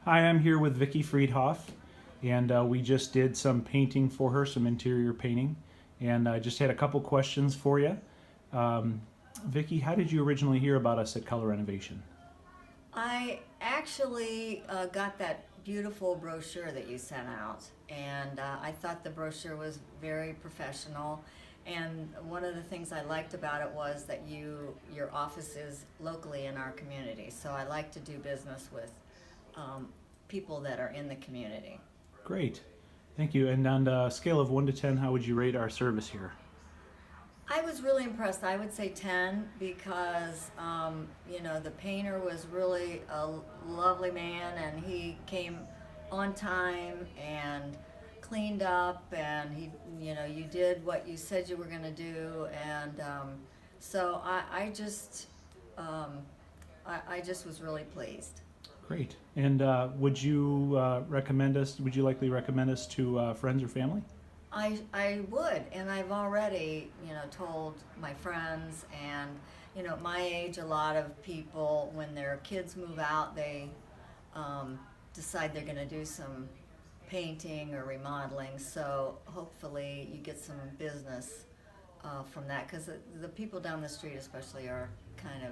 Hi, I'm here with Vicki Friedhoff, and we just did some painting for her, some interior painting, and I just had a couple questions for you. Vicki, how did you originally hear about us at Color Renovation? I actually got that beautiful brochure that you sent out, and I thought the brochure was very professional. And one of the things I liked about it was that your office is locally in our community. So I like to do business with people that are in the community. Great, thank you. And on a scale of 1 to 10, how would you rate our service here? I was really impressed. I would say 10 because, the painter was really a lovely man and he came on time and cleaned up and you did what you said you were going to do. And so I just was really pleased. Great. And would you recommend us? Would you likely recommend us to friends or family? I would, and I've already, told my friends, and, at my age, a lot of people, when their kids move out, they decide they're going to do some painting or remodeling, so hopefully you get some business from that, because the people down the street especially are kind of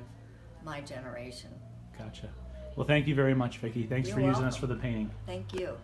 my generation. Gotcha. Well, thank you very much, Vicki. Thanks You're for using us welcome. for the painting. Thank you.